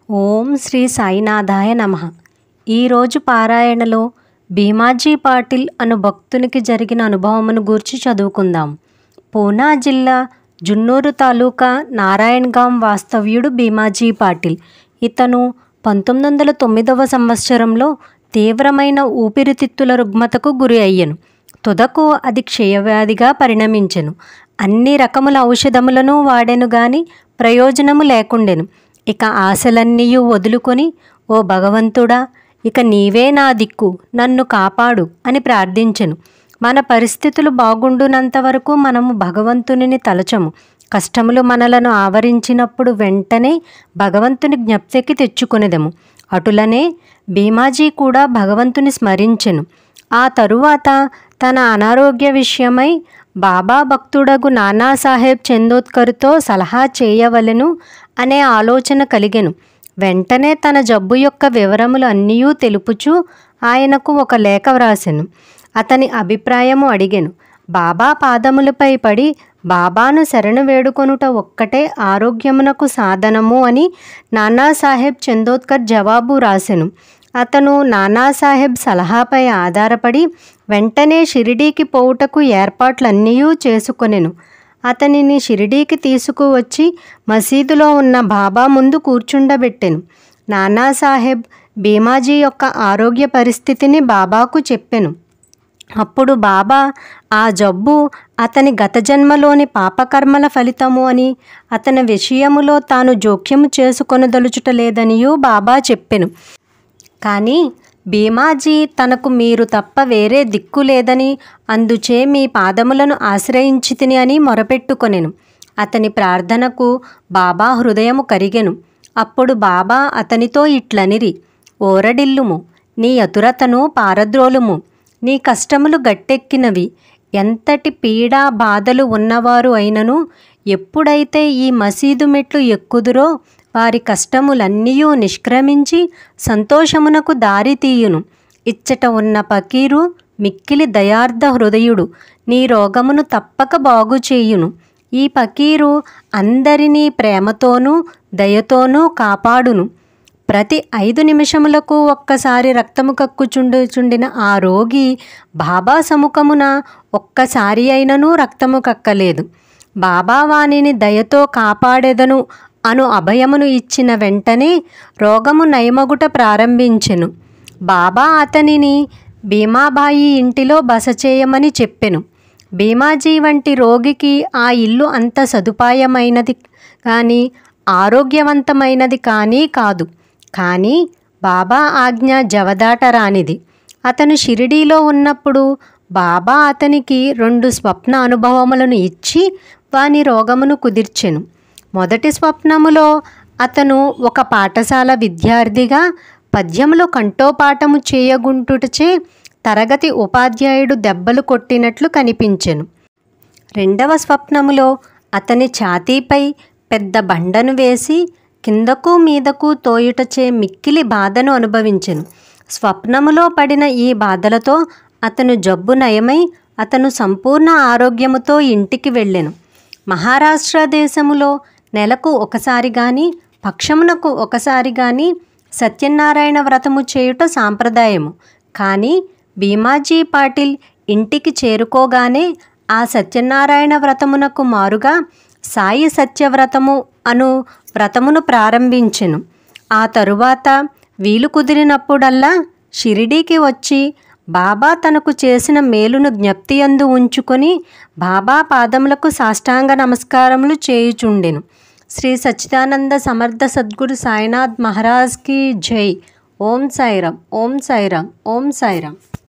ఓం శ్రీ సాయినాథాయ నమః. ఈరోజు పారాయణలో భీమాజీ పాటిల్ అను భక్తునికి జరిగిన అనుభవమును గూర్చి చదువుకుందాం. పూనా జిల్లా జున్నూరు తాలూకా నారాయణగాం వాస్తవ్యుడు భీమాజీ పాటిల్. ఇతను 1909వ సంవత్సరంలో తీవ్రమైన ఊపిరితిత్తుల రుగ్మతకు గురి అయ్యెను. తుదకు అది క్షయవ్యాధిగా పరిణమించెను. అన్ని రకముల ఔషధములను వాడెను గాని ప్రయోజనము లేకుండెను. ఇక ఆశలన్నీయూ వదులుకొని, ఓ భగవంతుడా, ఇక నీవే నా దిక్కు, నన్ను కాపాడు అని ప్రార్థించెను. మన పరిస్థితులు బాగుండునంత వరకు మనము భగవంతునిని తలచము. కష్టములు మనలను ఆవరించినప్పుడు వెంటనే భగవంతుని జ్ఞప్తికి తెచ్చుకొనెదము. అటులనే భీమాజీ కూడా భగవంతుని స్మరించెను. ఆ తరువాత తన అనారోగ్య విషయమై బాబా భక్తుడగు నానాసాహెబ్ చందోద్కర్తో సలహా చేయవలెను అనే ఆలోచన కలిగెను. వెంటనే తన జబ్బు యొక్క వివరములు అన్నీయూ తెలుపుచూ ఆయనకు ఒక లేఖ వ్రాసెను. అతని అభిప్రాయము అడిగెను. బాబా పాదములపై పడి బాబాను శరణు వేడుకొనుట ఒక్కటే ఆరోగ్యమునకు సాధనము అని నానాసాహెబ్ చందోద్కర్ జవాబు రాసెను. అతను నానాసాహెబ్ సలహాపై ఆధారపడి వెంటనే షిరిడీకి పోవుటకు ఏర్పాట్లన్నీయూ చేసుకొనెను. అతనిని షిరిడీకి తీసుకువచ్చి మసీదులో ఉన్న బాబా ముందు కూర్చుండబెట్టెను. నానాసాహెబ్ భీమాజీ యొక్క ఆరోగ్య పరిస్థితిని బాబాకు చెప్పెను. అప్పుడు బాబా ఆ జబ్బు అతని గత జన్మలోని పాపకర్మల ఫలితము అని, అతని విషయములో తాను జోక్యము చేసుకొనదలుచుటలేదనియూ బాబా చెప్పెను. కానీ భీమాజీ తనకు మీరు తప్ప వేరే దిక్కు లేదని, అందుచే మీ పాదములను ఆశ్రయించితిని అని మొరపెట్టుకొనెను. అతని ప్రార్థనకు బాబా హృదయము కరిగెను. అప్పుడు బాబా అతనితో ఇట్లనిరి: ఓరడిల్లుము, నీ అతురతను పారద్రోలుము, నీ కష్టములు గట్టెక్కినవి. ఎంతటి పీడా బాధలు ఉన్నవారు అయినను ఎప్పుడైతే ఈ మసీదు మెట్లు ఎక్కుదురో వారి కష్టములన్నీయూ నిష్క్రమించి సంతోషమునకు దారి తీయును. ఇచ్చట ఉన్న పకీరు మిక్కిలి దయార్థ హృదయుడు, నీ రోగమును తప్పక బాగు చేయును. ఈ పకీరు అందరినీ ప్రేమతోనూ దయతోనూ కాపాడును. ప్రతి 5 నిమిషములకు ఒక్కసారి రక్తము కక్కుచుండుచుండిన ఆ రోగి బాబా సముఖమున ఒక్కసారి అయినను రక్తము కక్కలేదు. బాబా వానిని దయతో కాపాడెదను అను అభయమును ఇచ్చిన వెంటనే రోగము నయమగుట ప్రారంభించెను. బాబా అతనిని భీమాబాయి ఇంటిలో బస చేయమని చెప్పెను. భీమాజీ వంటి రోగికి ఆ ఇల్లు అంత సదుపాయమైనది కానీ ఆరోగ్యవంతమైనది కానీ కాదు. కానీ బాబా ఆజ్ఞ జవదాటరానిది. అతను షిరిడీలో ఉన్నప్పుడు బాబా అతనికి 2 స్వప్న అనుభవములను ఇచ్చి వాని రోగమును కుదిర్చెను. మొదటి స్వప్నములో అతను ఒక పాఠశాల విద్యార్థిగా పద్యములో కంఠోపాఠము చేయగుంటుటచే తరగతి ఉపాధ్యాయుడు దెబ్బలు కొట్టినట్లు కనిపించెను. రెండవ స్వప్నములో అతని ఛాతీపై పెద్ద బండను వేసి కిందకు మీదకు తోయుటచే మిక్కిలి బాధను అనుభవించెను. స్వప్నములో పడిన ఈ బాధలతో అతను జబ్బు నయమై అతను సంపూర్ణ ఆరోగ్యముతో ఇంటికి వెళ్ళెను. మహారాష్ట్ర దేశములో నెలకు ఒకసారి గాని పక్షమునకు ఒకసారి గాని సత్యనారాయణ వ్రతము చేయుట సాంప్రదాయము. కానీ భీమాజీ పాటిల్ ఇంటికి చేరుకోగానే ఆ సత్యనారాయణ వ్రతమునకు మారుగా సాయి సత్యవ్రతము అను వ్రతమును ప్రారంభించెను. ఆ తరువాత వీలు కుదిరినప్పుడల్లా షిరిడీకి వచ్చి బాబా తనకు చేసిన మేలును జ్ఞప్తియందు ఉంచుకొని బాబా పాదములకు సాష్టాంగ నమస్కారములు చేయుచుండెను. శ్రీ సచ్చిదానంద సమర్థ సద్గురు సాయినాథ్ మహారాజ్ కి జై. ఓం సాయిరాం, ఓం సాయిరాం, ఓం సాయిరాం.